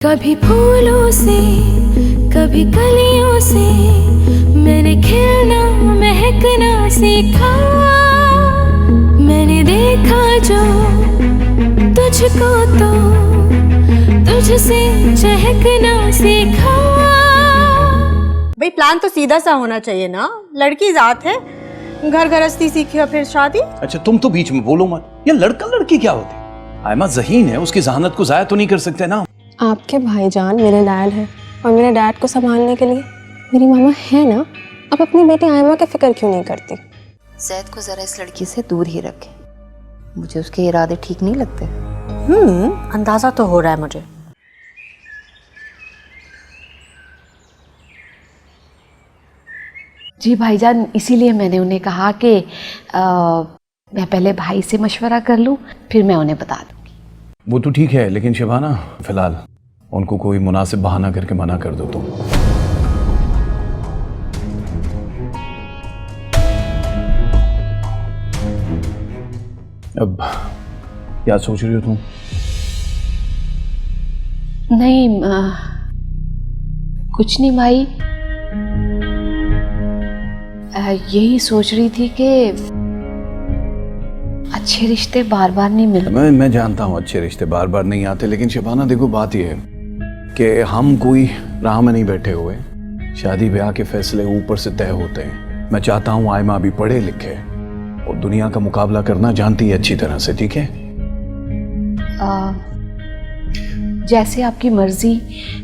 कभी फूलों से कभी कलियों से मैंने खिलना महकना सीखा। मैंने देखा जो तुझको तो तुझसे चहकना सीखा। भाई प्लान तो सीधा सा होना चाहिए ना, लड़की जात है, घर गृहस्थी सीखी और फिर शादी। अच्छा तुम तो बीच में बोलो मत। ये लड़का लड़की क्या होती? आयमा ज़हीन है, उसकी जहानत को जाया तो नहीं कर सकते ना। आपके भाईजान मेरे डैड हैं और मेरे डैड को संभालने के लिए मेरी मामा है ना। आप अपनी बेटी आयमा की फिक्र क्यों नहीं करती? ज़ैद को जरा इस लड़की से दूर ही रखें, मुझे उसके इरादे ठीक नहीं लगते। अंदाजा तो हो रहा है मुझे। जी भाईजान, इसीलिए मैंने उन्हें कहा कि मैं पहले भाई से मशवरा कर लूं, फिर मैं उन्हें बता दूंगी। वो तो ठीक है, लेकिन शिबाना फिलहाल उनको कोई मुनासिब बहाना करके मना कर दो तुम। अब क्या सोच रही हो तुम? नहीं कुछ नहीं भाई, यही सोच रही थी कि अच्छे रिश्ते बार बार नहीं मिलते। मैं जानता हूँ अच्छे रिश्ते बार बार नहीं आते, लेकिन शिबाना देखो बात यह है कि हम कोई राह में नहीं बैठे हुए। शादी ब्याह के फैसले ऊपर से तय होते हैं। मैं चाहता हूँ आयमा अभी पढ़े लिखे और दुनिया का मुकाबला करना जानती है अच्छी तरह से, ठीक है? जैसे आपकी मर्जी,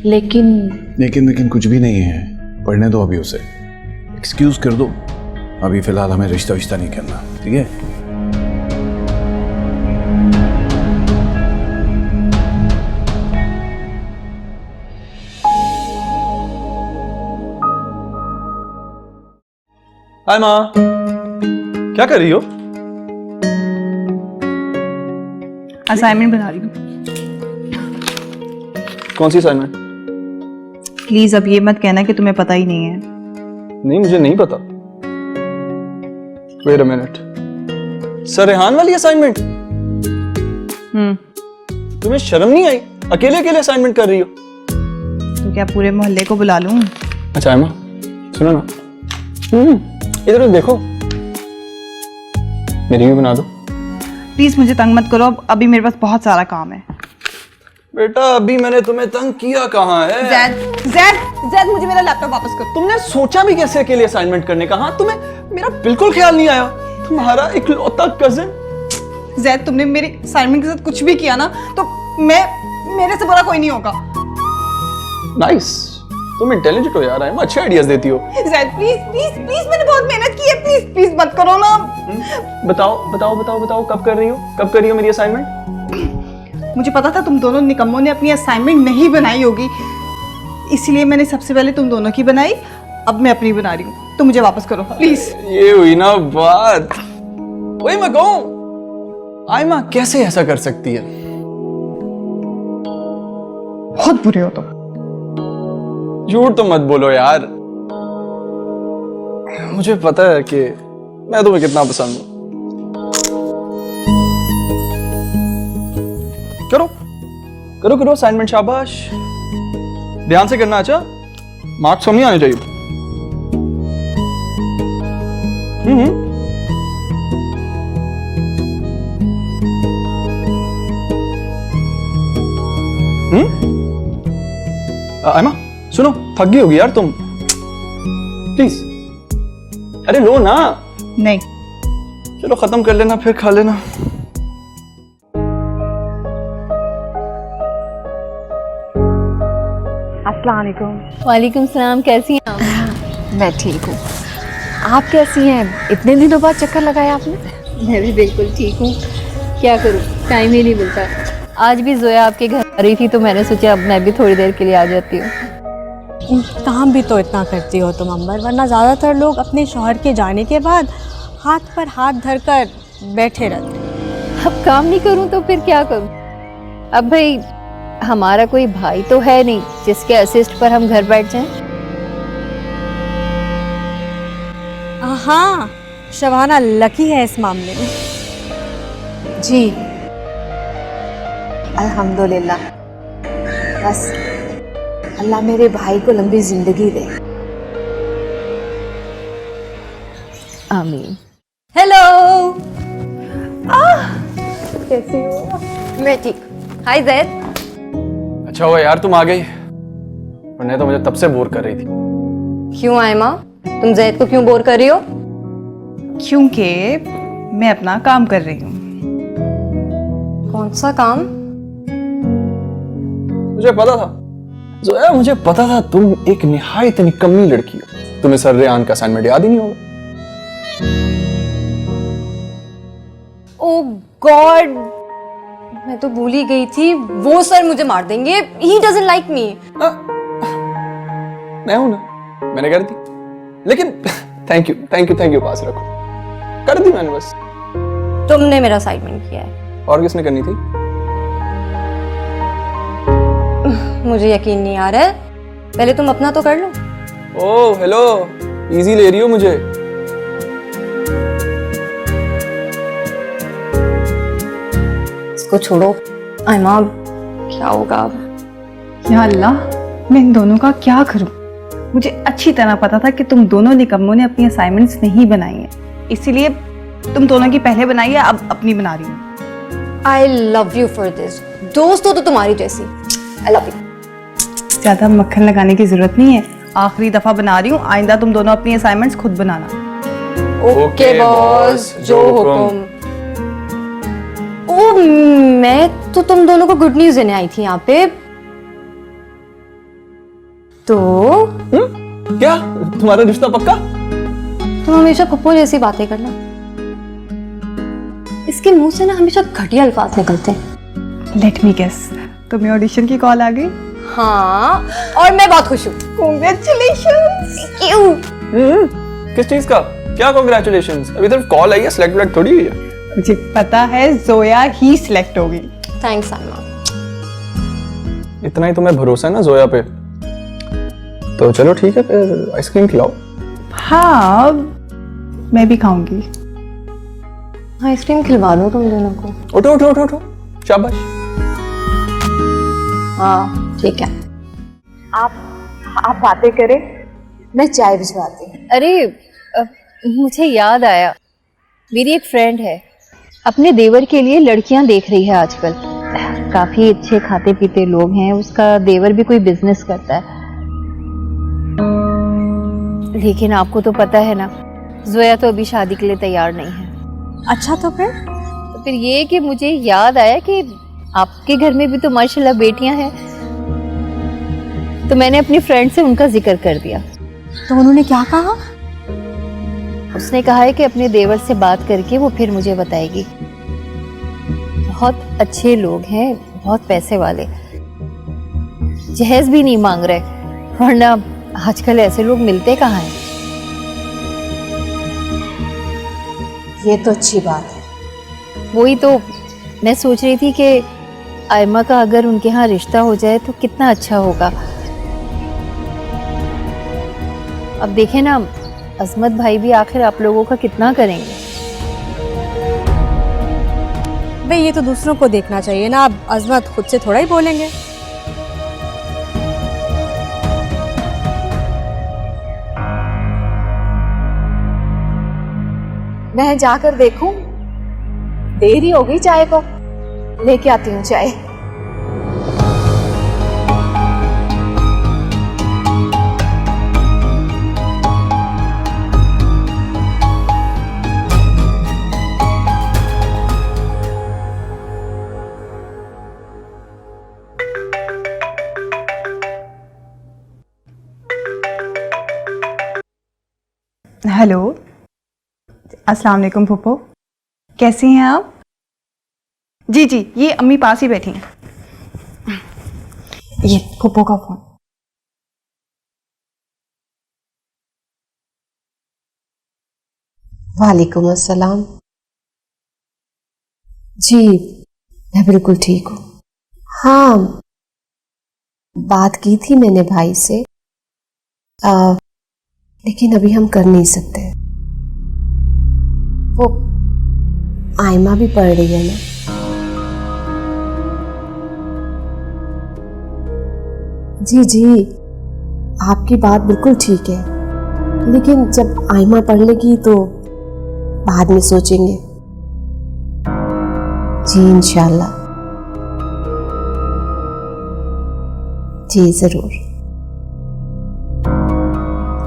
लेकिन कुछ भी नहीं है। पढ़ने दो अभी उसे, एक्सक्यूज कर दो। अभी फिलहाल हमें रिश्ता विश्ता नहीं करना, ठीक है? हाय माँ, क्या कर रही हो? असाइनमेंट बना रही हूँ। कौन सी असाइनमेंट? प्लीज अब ये मत कहना कि तुम्हें पता ही नहीं है। नहीं, मुझे नहीं पता। Wait a minute, sir Rehan वाली असाइनमेंट? तुम्हें शर्म नहीं आई? अकेले अकेले असाइनमेंट कर रही हो? तो क्या पूरे मोहल्ले को बुला लूं? अच्छा अम्मा सुनो ना, इधर देखो, मेरी भी बना दो। प्लीज मुझे तंग मत करो, अभी मेरे पास बहुत सारा काम है। बेटा अभी मैंने तुम्हें तंग किया कहाँ है? ज़ैद मुझे मेरा लैपटॉप वापस कर। तुमने सोचा भी कैसे अकेले असाइनमेंट करने का? हाँ, तुम्हें मेरा बिल्कुल ख्याल नहीं आया। तुम्हारा इकलौता कजिन। ज़ैद तुमने मेरी असाइनमेंट के साथ कुछ भी किया ना तो मेरे से बुरा कोई नहीं होगा। नाइस, तुम इंटेलिजेंट हो यार, आयमा अच्छे आइडियाज देती हो। ज़ैद प्लीज प्लीज प्लीज, मैंने बहुत मेहनत की है, प्लीज प्लीज मत करो ना। बताओ कब कर रही हो मेरी असाइनमेंट? मुझे पता था तुम दोनों निकम्मों ने अपनी असाइनमेंट नहीं बनाई होगी, इसलिए मैंने सबसे पहले तुम दोनों की बनाई, अब मैं अपनी बना रही हूँ। तो मुझे वापस करो प्लीज। ये हुई ना बात। वही मैं कहूँ, आयमा कैसे ऐसा कर सकती है? बहुत बुरे हो तुम। झूठ तो मत बोलो यार, मुझे पता है कि मैं तुम्हें कितना पसंद हूं। करो असाइनमेंट, शाबाश। ध्यान से करना, अच्छा? मार्क्स कम नहीं आने चाहिए। आयमा सुनो, थक गई होगी यार तुम, प्लीज। अरे लो ना। नहीं, चलो खत्म कर लेना, फिर खा लेना। अस्सलाम वालेकुम। वालेकुम सलाम, कैसी हैं आप? मैं ठीक हूँ, आप कैसी हैं? इतने दिनों बाद चक्कर लगाया आपने। मैं भी बिल्कुल ठीक हूँ, क्या करूँ, टाइम ही नहीं मिलता। आज भी जोया आपके घर आ रही थी तो मैंने सोचा अब मैं भी थोड़ी देर के लिए आ जाती हूँ। काम भी तो इतना करती हो तुम अंबर, वरना ज़्यादातर लोग अपने शौहर के जाने के बाद हाथ पर हाथ धरकर बैठे रहते। अब काम नहीं करूँ तो फिर क्या करूँ? अब भाई हमारा कोई भाई तो है नहीं जिसके असिस्ट पर हम घर बैठ जाएं। हाँ, शबाना लकी है इस मामले में। जी अल्हम्दुलिल्लाह, बस अल्लाह मेरे भाई को लंबी जिंदगी दे। आमीन। हेलो। कैसी हो? मैं ठीक। हाय जैद। अच्छा हुआ यार तुम आ गई, वरना तो मुझे तब से बोर कर रही थी। क्यों आयमा, तुम जैद को क्यों बोर कर रही हो? क्योंकि मैं अपना काम कर रही हूँ। कौन सा काम? मुझे पता था जोया, मुझे पता था तुम एक निहायत निकम्मी लड़की हो। तुम्हें सर रेहान का असाइनमेंट याद ही नहीं होगा। ओह गॉड, मैं तो भूल ही गई थी, वो सर मुझे मार देंगे। He doesn't like me. मैं हूं ना, मैंने कर दी। लेकिन थैंक यू पास रखो, कर दी मैंने बस। तुमने मेरा असाइनमेंट किया है। और किसने करनी थी? मुझे यकीन नहीं आ रहा है, पहले तुम अपना तो कर लो। ओह हेलो, इजी ले रही हो मुझे। इसको छोड़ो आयमा, क्या होगा अब? या अल्लाह, मैं इन दोनों का क्या करूं? मुझे अच्छी तरह पता था कि तुम दोनों निकम्मों ने अपनी असाइनमेंट्स नहीं बनाई है, इसीलिए तुम दोनों की पहले बनाई है, अब अपनी बना रही हूँ। I love you for this. दोस्त हो तो तुम्हारी जैसी। I love you. ज्यादा मक्खन लगाने की जरूरत नहीं है, आखिरी दफा बना रही हूँ, आइंदा तुम दोनों अपनी असाइनमेंट्स खुद बनाना। ओके बॉस, जो हुक्म। ओ, मैं तो तुम दोनों को गुड न्यूज देने आई थी यहाँ पे। तो क्या तुम्हारा रिश्ता पक्का? तुम हमेशा पप्पू जैसी बातें करना, इसके मुंह से ना हमेशा घटिया अल्फाज निकलते हैं। लेट मी गेस, तुम्हें ऑडिशन की कॉल आ गई? हाँ, और मैं बहुत खुश हूँ। Congratulations! क्यों? किस चीज का? क्या कांग्रेचुलेशंस? अभी तक कॉल आई है, सिलेक्ट थोड़ी हुई है। मुझे पता है जोया ही सिलेक्ट होगी। थैंक्स आयमा। इतना ही तुम्हें भरोसा है ना जोया पे, तो चलो ठीक है, फिर आइसक्रीम खिलाओ। हाँ, मैं भी खाऊंगी। आइसक्रीम खिलवा दो तुम दोनों को। उठो उठो उठो उठो, शाबाश। हाँ ठीक है। आप बातें करें, मैं चाय भिजवाती हूँ। अरे मुझे याद आया, मेरी एक फ्रेंड है, अपने देवर के लिए लड़कियां देख रही है आजकल। काफी अच्छे खाते पीते लोग हैं, उसका देवर भी कोई बिजनेस करता है। लेकिन आपको तो पता है ना, जोया तो अभी शादी के लिए तैयार नहीं है। अच्छा तो फिर ये कि मुझे याद आया कि आपके घर में भी तो माशाल्लाह बेटियां हैं, तो मैंने अपनी फ्रेंड से उनका जिक्र कर दिया। तो उन्होंने क्या कहा? उसने कहा है कि अपने देवर से बात करके वो फिर मुझे बताएगी। बहुत अच्छे लोग हैं, बहुत पैसे वाले, जहेज भी नहीं मांग रहे, वरना आजकल ऐसे लोग मिलते कहाँ हैं। ये तो अच्छी बात है। वही तो मैं सोच रही थी कि आयमा का अगर उनके यहाँ रिश्ता हो जाए तो कितना अच्छा होगा। अब देखें ना, अजमत भाई भी आखिर आप लोगों का कितना करेंगे। भाई ये तो दूसरों को देखना चाहिए ना, अब अजमत खुद से थोड़ा ही बोलेंगे। मैं जाकर देखूं, देरी हो गई चाय को, लेके आती हूँ चाय। हेलो, अस्सलाम वालेकुम फूफो, कैसी हैं आप? जी जी, ये अम्मी पास ही बैठी हैं। ये फूफो का फोन। वालेकुम अस्सलाम। जी मैं बिल्कुल ठीक हूँ। हाँ, बात की थी मैंने भाई से, लेकिन अभी हम कर नहीं सकते। वो आयमा भी पढ़ रही है ना। जी जी, आपकी बात बिल्कुल ठीक है, लेकिन जब आयमा पढ़ लेगी तो बाद में सोचेंगे। जी इंशाल्लाह, जी जरूर,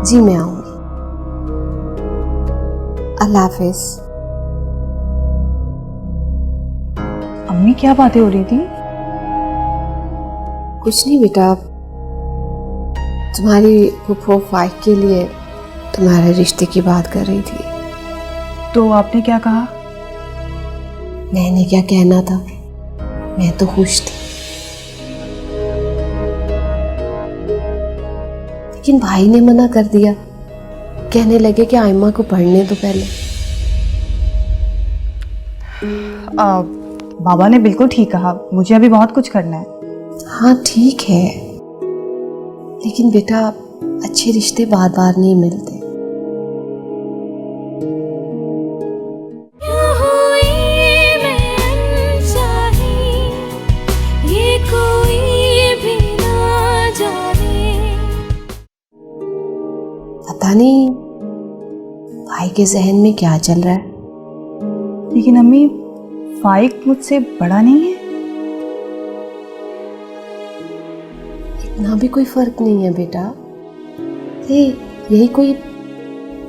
जी मैं आऊंगी। अल्लाह हाफिज। अम्मी क्या बातें हो रही थी? कुछ नहीं बेटा, तुम्हारी फूफो फाइक के लिए तुम्हारे रिश्ते की बात कर रही थी। तो आपने क्या कहा? मैंने क्या कहना था, मैं तो खुश थी, लेकिन भाई ने मना कर दिया। कहने लगे कि आयमा को पढ़ने दो पहले। बाबा ने बिल्कुल ठीक कहा, मुझे अभी बहुत कुछ करना है। हाँ ठीक है, लेकिन बेटा अच्छे रिश्ते बार बार नहीं मिलते। क्यों हुई मैं अनचाही, ये कोई भी ना जाने। पता नहीं भाई के जहन में क्या चल रहा है। लेकिन अम्मी, फाइक मुझसे बड़ा नहीं है। इतना भी कोई फर्क नहीं है बेटा, यही कोई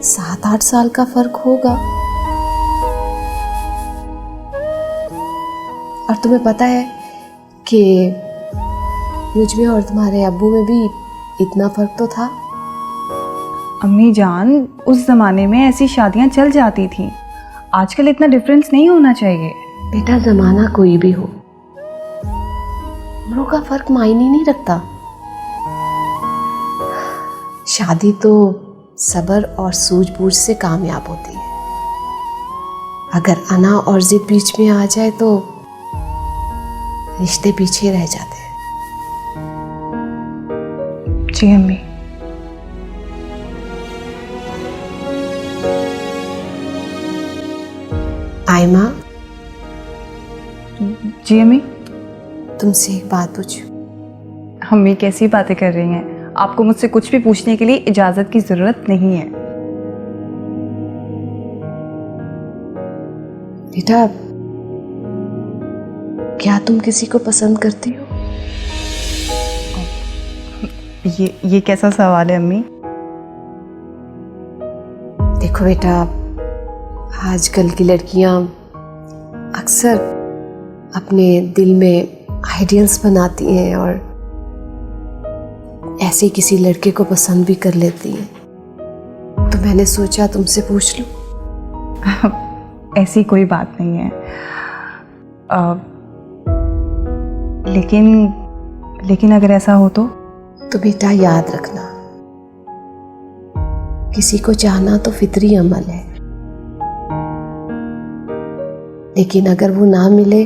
7-8 साल का फर्क होगा। और तुम्हें पता है कि मुझ में और तुम्हारे अब्बू में भी इतना फर्क तो था। अम्मी जान, उस जमाने में ऐसी शादियां चल जाती थी, आजकल इतना डिफरेंस नहीं होना चाहिए। बेटा जमाना कोई भी हो, उम्रों का फर्क मायने नहीं रखता। शादी तो सब्र और सूझबूझ से कामयाब होती है। अगर अना और जिद बीच में आ जाए तो रिश्ते पीछे रह जाते हैं। जी अम्मी। आयमा, जी अम्मी। तुमसे एक बात पूछूं? अम्मी कैसी बातें कर रही हैं? आपको मुझसे कुछ भी पूछने के लिए इजाजत की जरूरत नहीं है। बेटा, क्या तुम किसी को पसंद करती हो? ये कैसा सवाल है अम्मी? देखो बेटा, आजकल की लड़कियां अक्सर अपने दिल में आइडियल्स बनाती हैं और ऐसे किसी लड़के को पसंद भी कर लेती हैं। तो मैंने सोचा तुमसे पूछ लूं। ऐसी कोई बात नहीं है। लेकिन अगर ऐसा हो तो बेटा याद रखना, किसी को चाहना तो फितरी अमल है, लेकिन अगर वो ना मिले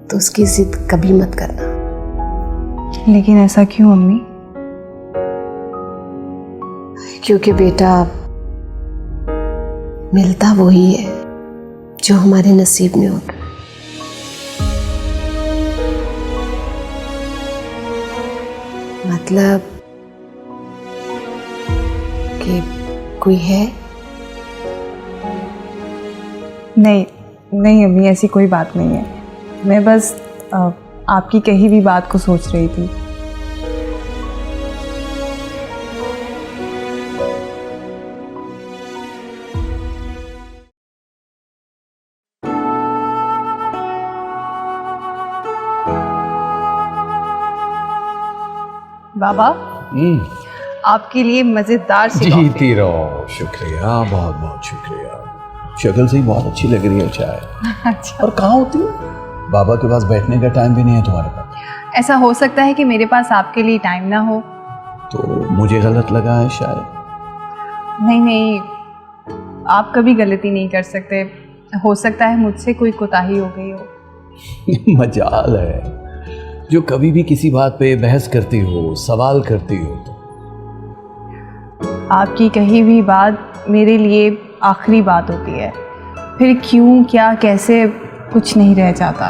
तो उसकी जिद कभी मत करना। लेकिन ऐसा क्यों अम्मी? क्योंकि बेटा मिलता वही है जो हमारे नसीब में होता है। मतलब कि कोई है? नहीं अम्मी, ऐसी कोई बात नहीं है। मैं बस आपकी कही भी बात को सोच रही थी। बाबा, आपके लिए मजेदार सी कॉफी। जीती रहो। शुक्रिया, बहुत बहुत शुक्रिया। शक्ल से ही बहुत अच्छी लग रही है चाय। अच्छा। और कहाँ होती हो? बाबा के पास बैठने का टाइम भी नहीं है तुम्हारे पास। ऐसा हो सकता है कि मेरे पास आपके लिए टाइम ना हो। तो मुझे गलत लगा है शायद। नहीं, आप कभी गलती नहीं कर सकते। हो सकता है मुझसे कोई कोताही हो गई हो। मजाल है जो कभी भी किसी बात पे बहस करती हो, सवाल करती हो। आपकी कही हुई बात मेरे लिए आखिरी बात होती है। फिर क्यों, क्या, कैसे, कुछ नहीं रह जाता।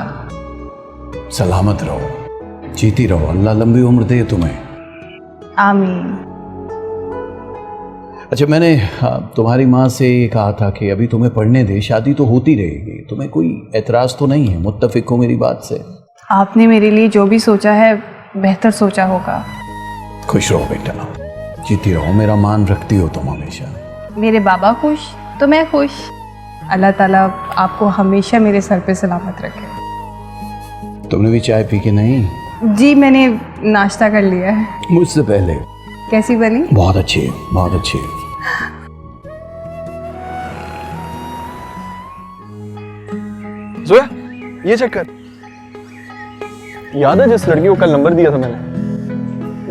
सलामत रहो। जीती रहो, अल्लाह लंबी उम्र दे तुम्हें। आमीन। अच्छा, मैंने तुम्हारी माँ से ये कहा था कि अभी तुम्हें पढ़ने दे, शादी तो होती रहेगी, तुम्हें कोई एतराज़ तो नहीं है? मुत्तफिक हो मेरी बात से? आपने मेरे लिए जो भी सोचा है बेहतर सोचा होगा। खुश रहो बेटा, जीती रहो, मेरा मान रखती हो तुम हमेशा। मेरे बाबा खुश तो मैं खुश। अल्लाह ताला आपको हमेशा मेरे सर पे सलामत रखे। तुमने भी चाय पी के नहीं? जी मैंने नाश्ता कर लिया है। मुझसे पहले। कैसी बनी? बहुत अच्छी है, बहुत अच्छी है। जोया, ये चेक कर। याद है जिस लड़की को कल नंबर दिया था मैंने?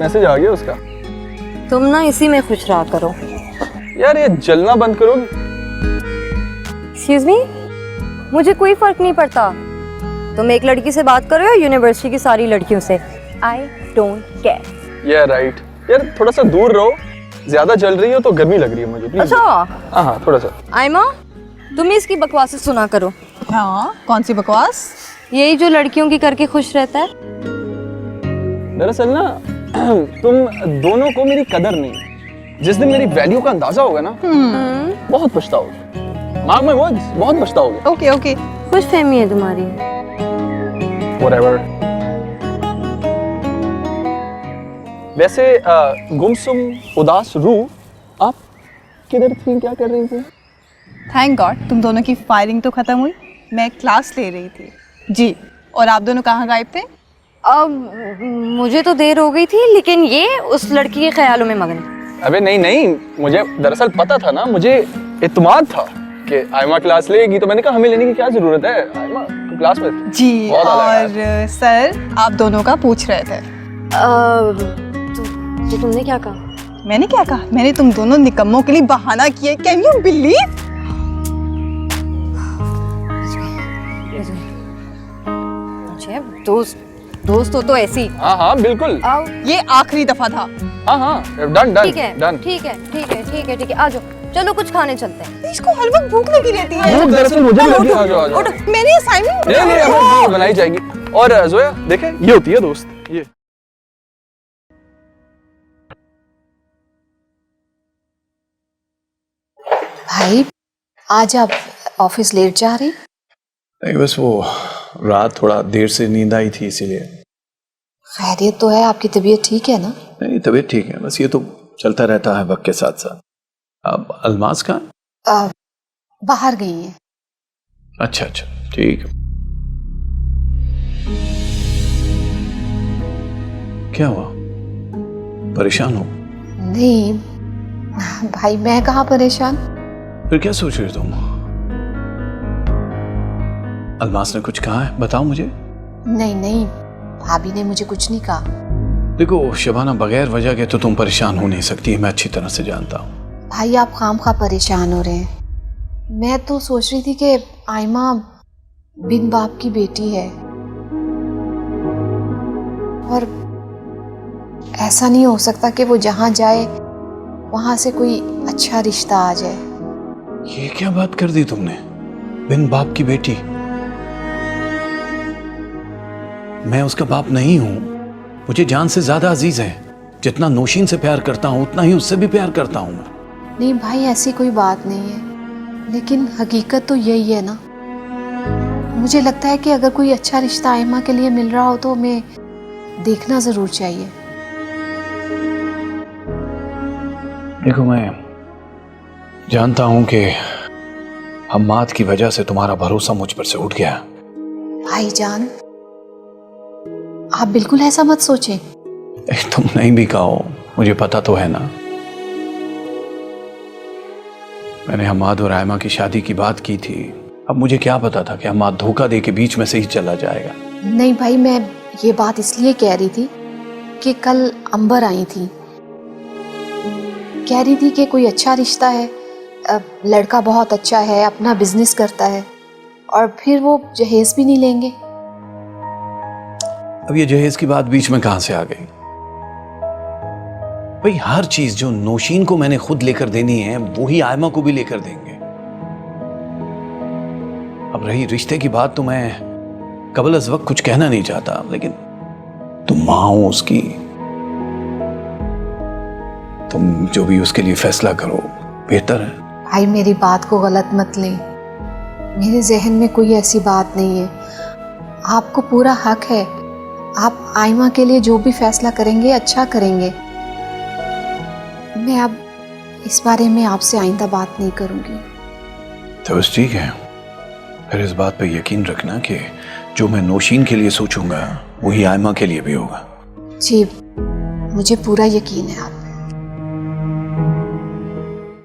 मैसेज आ गया उसका। तुम ना इसी में खुश रहा करो। यार ये जलना बंद करो। एक्सक्यूज मी, मुझे कोई फर्क नहीं पड़ता तुम एक लड़की से बात कर रहे हो यूनिवर्सिटी की सारी लड़कियों से। I don't care. या राइट। यार थोड़ा सा दूर रहो, ज्यादा जल रही हो तो गर्मी लग रही है मुझे, प्लीज। अच्छा। हाँ थोड़ा सा। आयमा, तुम इसकी बकवासें सुना करो। हाँ, कौन सी बकवास? यही जो लड़कियों की करके खुश रहता है। दरअसल ना तुम दोनों को मेरी कदर नहीं। जिस दिन मेरी वैल्यू का अंदाजा होगा ना, बहुत पछताओगे। मार्क माय वर्ड्स, बहुत पछताओगे। Okay okay. खुश फहमी है तुम्हारी। Whatever. वैसे गुमसुम उदास रूह, आप किधर थी, क्या कर रही थी? थैंक गॉड तुम दोनों की फायरिंग तो खत्म हुई। मैं क्लास ले रही थी जी। और आप दोनों कहाँ गायब थे? अब मुझे तो देर हो गई थी, लेकिन ये उस लड़की के ख्यालों में मगन। अबे नहीं नहीं, मुझे दरअसल पता था ना, मुझे इत्मीनान था कि आयमा क्लास लेगी, तो मैंने कहा हमें लेने की क्या जरूरत है, आयमा तो क्लास में थी। जी। बहुत आला और सर आप दोनों का पूछ रहे थे। तो तुमने क्या कहा? मैंने क्या कहा? मैंने तुम दोनों निकम्मों के लिए बहाना किया। Can you believe? दोस्त हो तो ऐसी। हाँ हाँ बिल्कुल। ये आखिरी दफा था। हाँ हाँ डन डन। ठीक है डन। ठीक है ठीक है ठीक है ठीक है, आ जाओ, चलो कुछ खाने चलते हैं। इसको हर वक्त भूख लगी रहती है। भूख दरअसल मुझे भी लगी। आ जाओ आ जाओ। मेरी असाइनमेंट नहीं नहीं, अब बनाई जाएगी। और जोया देखे, ये होती है दोस्त। ये भाई आज आप ऑफिस लेट जा रही? नहीं, बस वो रात थोड़ा देर से नींद आई थी इसीलिए। खैरियत तो है? आपकी तबीयत ठीक है ना? नहीं, तबीयत ठीक है, बस ये तो चलता रहता है वक्त के साथ साथ। अब अलमास कहाँ? बाहर गई हैं। अच्छा अच्छा, ठीक। क्या हुआ, परेशान हो? नहीं भाई, मैं कहाँ परेशान। फिर क्या सोच रहे तुम? अलमास ने कुछ कहा है, बताओ मुझे। नहीं नहीं, भाभी ने मुझे कुछ नहीं कहा। देखो शबाना, बगैर वजह के तो तुम परेशान हो नहीं सकती है, मैं अच्छी तरह से जानता हूँ। भाई आप खामखा परेशान हो रहे हैं। मैं तो सोच रही थी कि आयमा बिन बाप की बेटी है और ऐसा नहीं हो सकता कि वो जहाँ जाए वहाँ से कोई अच्छा रिश्ता आ जाए। ये क्या बात कर दी तुमने? बिन बाप की बेटी? मैं उसका बाप नहीं हूं। मुझे जान से ज्यादा अजीज है। जितना नौशीन से प्यार करता हूं उतना ही उससे भी प्यार करता हूं मैं। नहीं भाई, ऐसी कोई बात नहीं है, लेकिन हकीकत तो यही है ना। मुझे लगता है कि अगर कोई अच्छा रिश्ता आयमा के लिए मिल रहा हो तो हमें देखना जरूर चाहिए। देखो, मैं जानता हूं कि हम्माद की वजह से तुम्हारा भरोसा मुझ पर से उठ गया। भाईजान आप बिल्कुल ऐसा मत सोचें। तुम नहीं भी कहो, मुझे पता तो है ना। मैंने हम्माद और आयमा की शादी की बात की थी। अब मुझे क्या पता था कि हम्माद धोखा दे के बीच में से ही चला जाएगा। नहीं भाई, मैं ये बात इसलिए कह रही थी कि कल अंबर आई थी, कह रही थी कि कोई अच्छा रिश्ता है, लड़का बहुत अच्छा है, अपना बिजनेस करता है, और फिर वो जहेज भी नहीं लेंगे। अब ये जहेज की बात बीच में कहां से आ गई? भाई हर चीज जो नौशीन को मैंने खुद लेकर देनी है वो ही आयमा को भी लेकर देंगे। अब रही रिश्ते की बात, तो मैं कबल अज़ वक्त कुछ कहना नहीं चाहता, तुम माँ हो उसकी, तुम जो भी उसके लिए फैसला करो बेहतर है। भाई मेरी बात को गलत मत लें, मेरे जहन में कोई ऐसी बात नहीं है। आपको पूरा हक है, आप आयमा के लिए जो भी फैसला करेंगे अच्छा करेंगे। मैं अब इस बारे में आपसे आइंदा बात नहीं करूंगी। तो बस ठीक है, फिर इस बात पे यकीन रखना कि जो मैं नौशीन के लिए सोचूंगा वही आयमा के लिए भी होगा। जी मुझे पूरा यकीन है आप।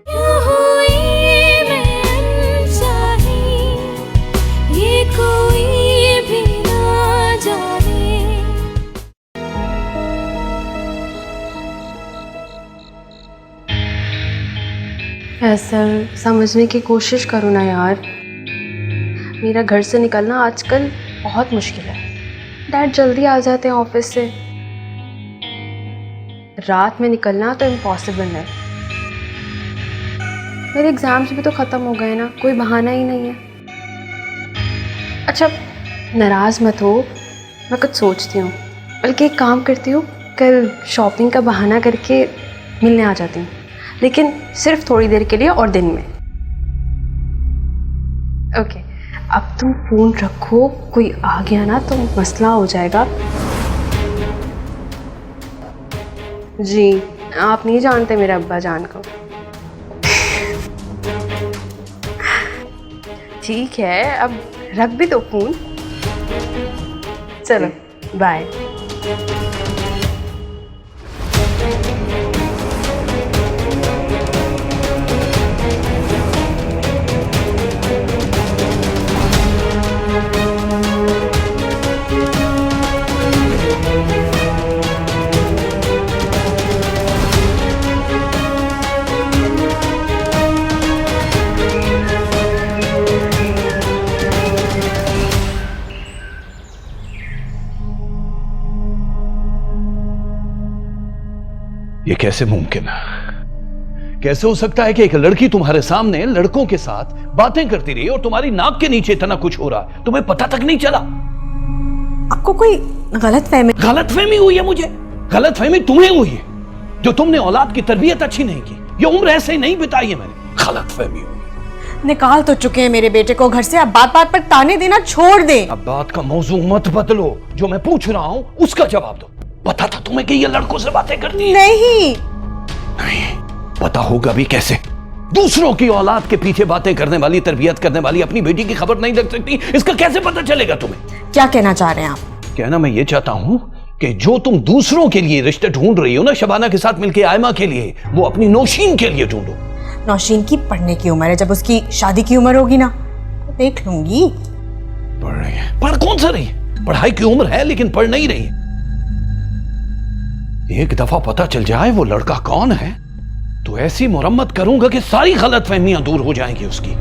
यूं हुई मैं अनचाही, ये कोई भी ना जाने। फैसल, समझने की कोशिश करो ना यार। मेरा घर से निकलना आजकल बहुत मुश्किल है। डैड जल्दी आ जाते हैं ऑफिस से, रात में निकलना तो इम्पॉसिबल है। मेरे एग्ज़ाम्स भी तो ख़त्म हो गए ना, कोई बहाना ही नहीं है। अच्छा नाराज़ मत हो, मैं कुछ सोचती हूँ। बल्कि एक काम करती हूँ, कल शॉपिंग का बहाना करके मिलने आ जाती हूँ, लेकिन सिर्फ थोड़ी देर के लिए और दिन में। ओके, अब तुम फ़ोन रखो, कोई आ गया ना तो मसला हो जाएगा। जी आप नहीं जानते मेरे अब्बा जान को। ठीक है, अब रख भी दो फ़ोन। चलो बाय। ये कैसे मुमकिन है? कैसे हो सकता है कि एक लड़की तुम्हारे सामने लड़कों के साथ बातें करती रही और तुम्हारी नाक के नीचे इतना कुछ हो रहा है, तुम्हें पता तक नहीं चला? आपको कोई गलतफहमी हुई है मुझे? गलतफहमी तुम्हें हुई है जो तुमने औलाद की तरबियत अच्छी नहीं की। ये उम्र ऐसे ही नहीं बिताई है मैंने। गलतफहमी हुई। निकाल तो चुके हैं मेरे बेटे को घर से, अब बात बात पर ताने देना छोड़ दे। अब बात का मौजू मत बदलो, जो मैं पूछ रहा हूं उसका जवाब दो। पता था तुम्हें कि ये लड़कों से बातें करती है? नहीं पता होगा भी कैसे? दूसरों की औलाद के पीछे बातें करने वाली, तरबियत करने वाली अपनी बेटी की खबर नहीं रख सकती, इसका कैसे पता चलेगा तुम्हें? क्या कहना चाह रहे हैं आप? कहना मैं ये चाहता हूं कि जो तुम दूसरों के लिए रिश्ते ढूंढ रही हो ना, शबाना के साथ मिलकर आयमा के लिए, वो अपनी नौशीन के लिए ढूंढो। नौशीन की पढ़ने की उम्र है, जब उसकी शादी की उम्र होगी ना तो देख लूंगी। पढ़ रही है? पढ़ कौन सा रही है? पढ़ाई की उम्र है लेकिन पढ़ नहीं रही है। एक दफा पता चल जाए वो लड़का कौन है तो ऐसी मुरम्मत करूंगा कि सारी गलतफहमियां दूर हो जाएंगी उसकी।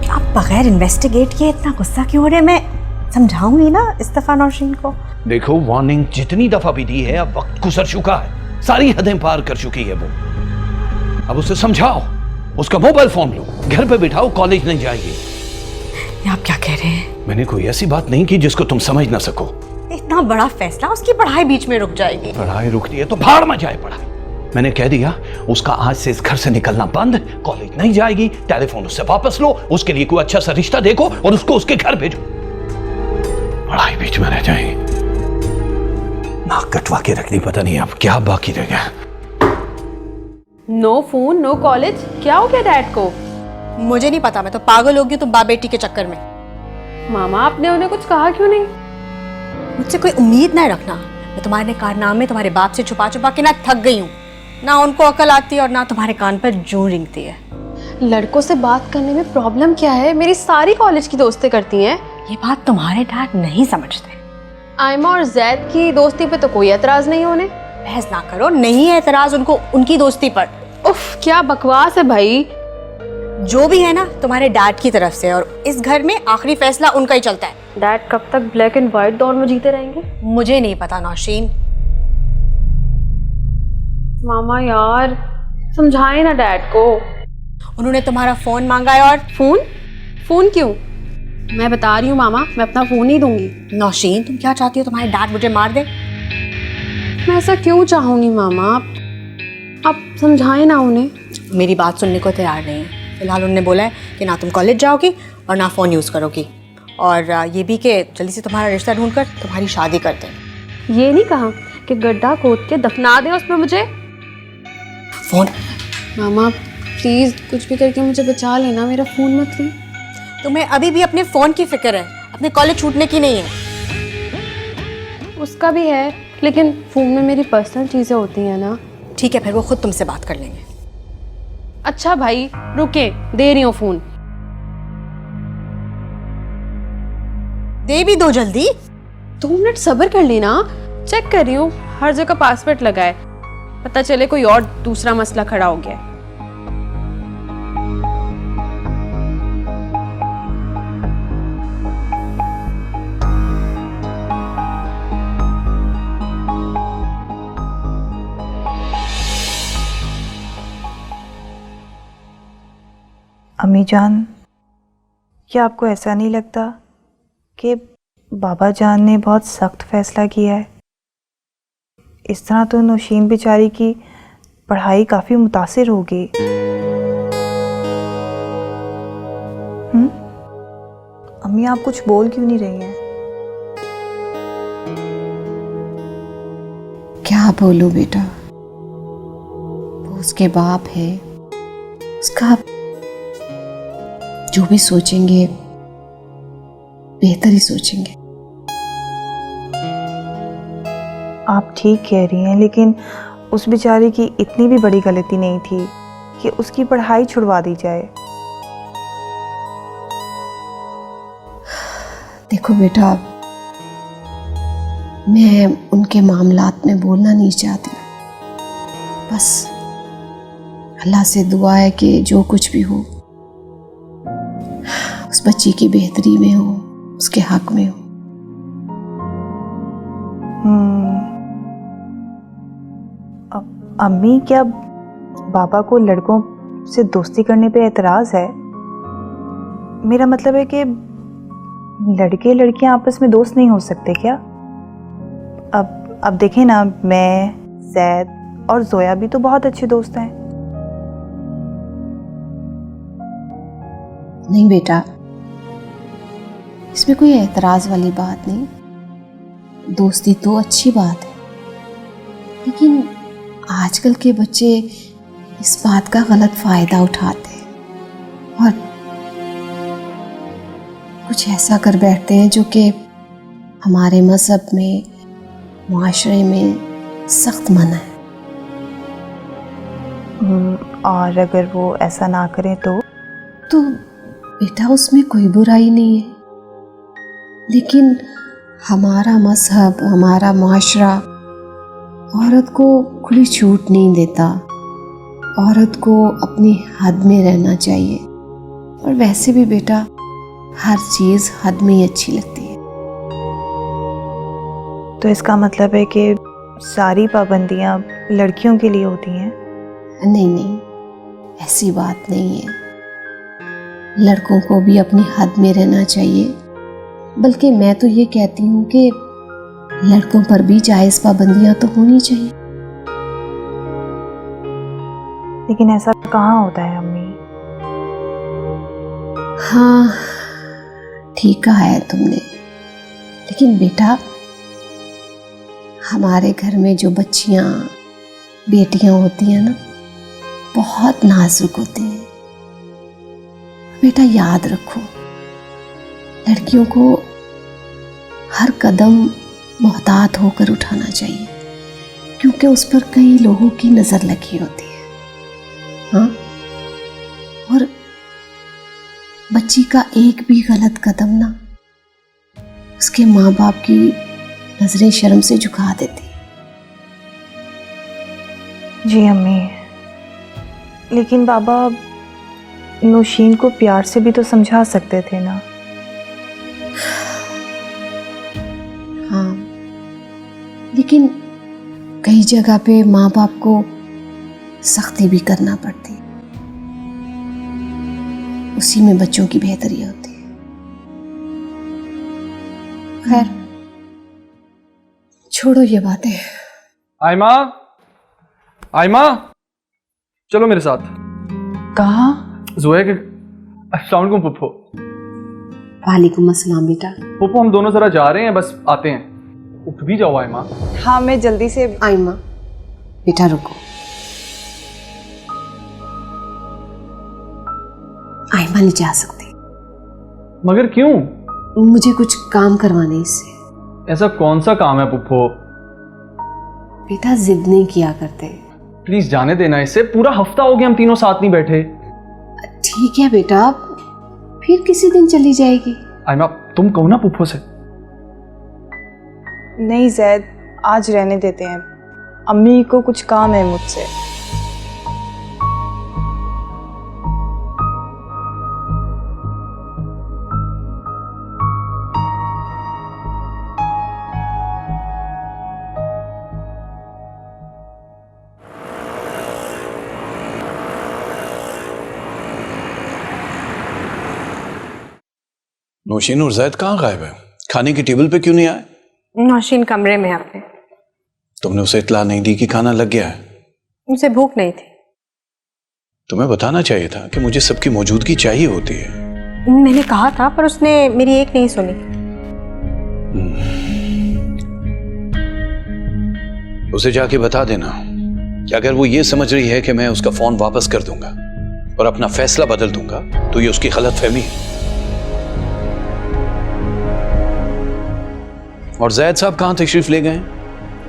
आप बगैर इन्वेस्टिगेट किए इतना गुस्सा क्यों हो रहे? मैं समझाऊंगी ना इस दफा नौशीन को। देखो वार्निंग जितनी दफा भी दी है, अब वक्त गुजर चुका है, सारी हदें पार कर चुकी है वो। अब उसे समझाओ, उसका मोबाइल फोन लो, घर पे बिठाओ, कॉलेज नहीं जाएगी। आप क्या कह रहे हैं? मैंने कोई ऐसी बात नहीं की जिसको तुम समझ ना सको। इतना बड़ा फैसला, उसकी पढ़ाई बीच में रुक जाएगी। पढ़ाई रुकती है तो भाड़ में जाए पढ़ाई। मैंने कह दिया उसका आज से इस घर से निकलना बंद, कॉलेज नहीं जाएगी, टेलीफोन उससे वापस लो, उसके लिए कोई अच्छा सा रिश्ता देखो और उसको उसके घर भेजो। पढ़ाई बीच में रह जाएगी। नाक कटवा के रखनी, पता नहीं अब क्या बाकी रह गया। नो फोन नो कॉलेज, क्या हो गया डैड को? मुझे नहीं पता, मैं तो पागल होगी तुम बाप बेटी के चक्कर में। मामा आपने उन्हें कुछ कहा क्यों नहीं? मुझसे कोई उम्मीद ना रखना। मैं तुम्हारे कारनामे तुम्हारे बाप से छुपा छुपा के ना थक गई हूँ। ना उनको अकल आती है और ना तुम्हारे कान पर जूं रिंगती है। लड़कों से बात करने में प्रॉब्लम क्या है? मेरी सारी कॉलेज की दोस्तें करती हैं। ये बात तुम्हारे डैड नहीं समझते। आयमा और जैद की दोस्ती पे तो कोई एतराज नहीं होने। बहस ना करो, नहीं है एतराज उनको उनकी दोस्ती पर। उफ क्या बकवास है भाई। जो भी है ना तुम्हारे डैड की तरफ से, और इस घर में आखिरी फैसला उनका ही चलता है। डैड कब तक ब्लैक एंड व्हाइट दौर में जीते रहेंगे? मुझे नहीं पता नौशीन। मामा यार समझाए ना डैड को। उन्होंने तुम्हारा फोन मांगा है। और फोन क्यों? मैं बता रही हूँ मामा, मैं अपना फोन नहीं दूंगी। नौशीन तुम क्या चाहती हो? तुम्हारे डैड मुझे मार दे? मैं ऐसा क्यों चाहूँगी मामा? आप समझाएं ना उन्हें। मेरी बात सुनने को तैयार नहीं है। फिलहाल उन्होंने बोला है कि ना तुम कॉलेज जाओगी और ना फ़ोन यूज़ करोगी, और ये भी कि जल्दी से तुम्हारा रिश्ता ढूंढकर तुम्हारी शादी कर दें। ये नहीं कहा कि गड्ढा खोद के दफना दे उस पर मुझे। फ़ोन मामा प्लीज़ कुछ भी करके मुझे बचा लेना, मेरा फ़ोन मत ले। तुम्हें अभी भी अपने फ़ोन की फिक्र है, अपने कॉलेज छूटने की नहीं है। उसका भी है, लेकिन फ़ोन में मेरी पर्सनल चीज़ें होती हैं ना। ठीक है, फिर वो खुद तुमसे बात कर लेंगे। अच्छा भाई रुके, दे रही हूँ फ़ोन। दे भी दो जल्दी। 2 मिनट सब्र कर लेना, चेक कर रही हूँ हर जगह पासवर्ड लगा है, पता चले कोई और दूसरा मसला खड़ा हो गया है। अम्मी जान, क्या आपको ऐसा नहीं लगता कि बाबा जान ने बहुत सख्त फैसला किया है? इस तरह तो नौशीन बेचारी की पढ़ाई काफ़ी मुतासिर होगी। अम्मी आप कुछ बोल क्यों नहीं रही हैं? क्या बोलूं बेटा, वो उसके बाप है, उसका जो भी सोचेंगे बेहतर ही सोचेंगे। आप ठीक कह रही हैं, लेकिन उस बेचारी की इतनी भी बड़ी गलती नहीं थी कि उसकी पढ़ाई छुड़वा दी जाए। देखो बेटा, मैं उनके मामलात में बोलना नहीं चाहती, बस अल्लाह से दुआ है कि जो कुछ भी हो उस बच्ची की बेहतरी में हो, उसके हक में हो। अम्मी, क्या बाबा को लड़कों से दोस्ती करने पे एतराज़ है? मेरा मतलब है कि लड़के लड़कियां आपस में दोस्त नहीं हो सकते क्या? अब देखें ना, मैं, जैद और जोया भी तो बहुत अच्छे दोस्त हैं। नहीं बेटा, इसमें कोई एतराज़ वाली बात नहीं। दोस्ती तो अच्छी बात है, लेकिन आजकल के बच्चे इस बात का गलत फ़ायदा उठाते हैं और कुछ ऐसा कर बैठते हैं जो कि हमारे मज़हब में, मुआशरे में सख्त मना है। और अगर वो ऐसा ना करें तो बेटा उसमें कोई बुराई नहीं है, लेकिन हमारा मज़हब, हमारा मुआशरा औरत को खुली छूट नहीं देता। औरत को अपनी हद में रहना चाहिए, और वैसे भी बेटा हर चीज़ हद में ही अच्छी लगती है। तो इसका मतलब है कि सारी पाबंदियां लड़कियों के लिए होती हैं? नहीं नहीं, ऐसी बात नहीं है। लड़कों को भी अपनी हद में रहना चाहिए, बल्कि मैं तो ये कहती हूँ कि लड़कों पर भी जायज़ पाबंदियां तो होनी चाहिए। लेकिन ऐसा कहाँ होता है अम्मी? हाँ, ठीक कहा है तुमने, लेकिन बेटा हमारे घर में जो बच्चियां, बेटियां होती हैं ना, बहुत नाजुक होती हैं। बेटा याद रखो, लड़कियों को हर कदम मोहतात होकर उठाना चाहिए, क्योंकि उस पर कई लोगों की नज़र लगी होती है। हाँ, और बच्ची का एक भी गलत कदम ना उसके माँ बाप की नजरें शर्म से झुका देती। जी अम्मी, लेकिन बाबा नौशीन को प्यार से भी तो समझा सकते थे ना। हाँ, लेकिन कई जगह पे माँ बाप को सख्ती भी करना पड़ती है, उसी में बच्चों की बेहतरी होती है। खैर छोड़ो ये बातें, आयमा, आयमा, चलो मेरे साथ। कहाँ? जोया के अस्सलाम वालेकुम पुप्पो। वालेकुम अस्सलाम बेटा। पुप्पो हम दोनों जरा जा रहे हैं, बस आते हैं। उठ भी जाओ आयमा। हाँ मैं जल्दी से। आयमा बेटा रुको। आयमा नहीं जा सकती। मगर क्यों? मुझे कुछ काम करवाने इससे। ऐसा कौन सा काम है पुप्पो? बेटा जिद नहीं किया करते। प्लीज जाने देना इसे। पूरा हफ्ता हो गया हम तीनों साथ नहीं बैठे। ठीक है बेटा, फिर किसी दिन चली जाएगी। आयमा तुम कहो ना पुप्पो से। नहीं जैद, आज रहने देते हैं। अम्मी को कुछ काम है मुझसे। नौशीन और जैद कहाँ गायब है? खाने की टेबल पे क्यों नहीं आए? नौशीन कमरे में अपने। तुमने उसे इत्तला नहीं दी कि खाना लग गया है? उसे भूख नहीं थी। तुम्हें बताना चाहिए था कि मुझे सबकी मौजूदगी चाहिए होती है। मैंने कहा था पर उसने मेरी एक नहीं सुनी। उसे जाके बता देना कि अगर वो ये समझ रही है कि मैं उसका फोन वापस कर दूंगा और अपना फैसला बदल दूंगा तो ये उसकी गलतफहमी है। और जैद साहब कहाँ तशरीफ ले गए?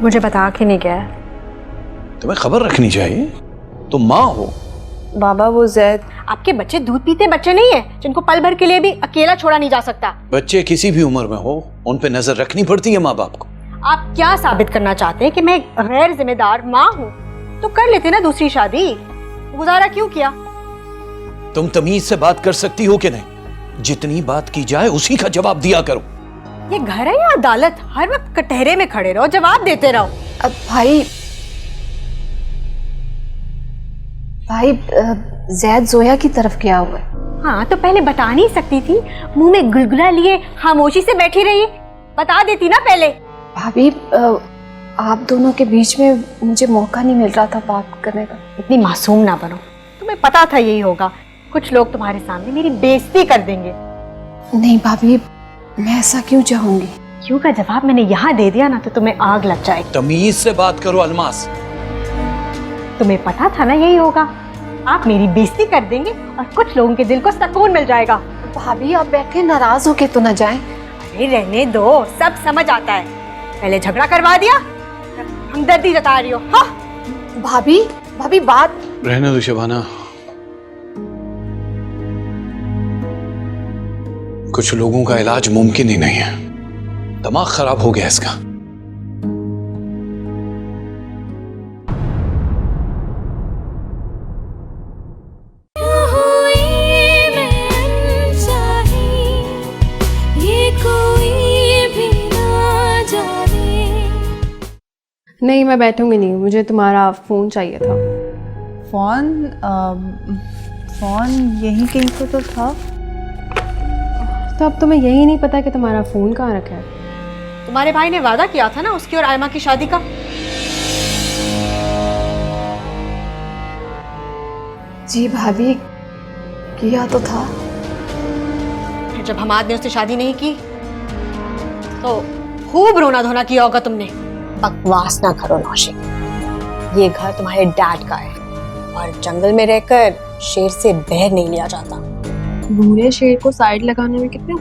मुझे बता के नहीं गया। तुम्हें खबर रखनी चाहिए, तुम माँ हो। बाबा वो जैद। आपके बच्चे दूध पीते बच्चे नहीं है जिनको पल भर के लिए भी अकेला छोड़ा नहीं जा सकता। बच्चे किसी भी उम्र में हो, उन पे नजर रखनी पड़ती है माँ बाप को। आप क्या साबित करना चाहते हैं कि मैं गैर जिम्मेदार माँ हूँ? तो कर लेते ना दूसरी शादी। गुजारा क्यों किया? तुम तमीज से बात कर सकती हो कि नहीं? जितनी बात की जाए उसी का जवाब दिया करो। ये घर है या अदालत? हर वक्त कटहरे में खड़े रहो, जवाब देते रहो। अब भाई जैद जोया की तरफ गया हुआ है। हाँ तो पहले बता नहीं सकती थी? मुंह में गुलगुला लिए खामोशी से बैठी रही। बता देती ना पहले। भाभी आप दोनों के बीच में मुझे मौका नहीं मिल रहा था बात करने का। इतनी मासूम ना बनो। तुम्हें पता था यही होगा। कुछ लोग तुम्हारे सामने मेरी बेइज्जती कर देंगे। नहीं भाभी, मैं ऐसा क्यों चाहूंगी? क्यों का जवाब मैंने यहाँ दे दिया ना तो तुम्हें आग लग जाएगी। तमीज से बात करो अलमास। तुम्हें पता था ना यही होगा। आप मेरी बेइज्जती कर देंगे और कुछ लोगों के दिल को सुकून मिल जाएगा। भाभी आप बैठे नाराज होके तो ना जाएं। अरे रहने दो, सब समझ आता है। पहले झगड़ा करवा दिया, हमदर्दी जता रही हो। हाँ भाभी बात रहने दो शबाना। कुछ लोगों का इलाज मुमकिन ही नहीं है। दिमाग खराब हो गया इसका। नहीं मैं बैठूंगी नहीं, मुझे तुम्हारा फ़ोन चाहिए था। फ़ोन यहीं कहीं पर तो था। तो अब तुम्हें यही नहीं पता कि तुम्हारा फ़ोन कहाँ रखा है? तुम्हारे भाई ने वादा किया था ना उसकी और आयमा की शादी का। जी भाभी किया तो था। फिर जब हमाद ने उससे शादी नहीं की तो खूब रोना धोना किया होगा तुमने। बकवास ना करो नौशीन। ये घर तुम्हारे डैड का है और जंगल में रहकर शेर से बैर नहीं लिया जाता। बूढ़े शेर को साइड लगाने में कितने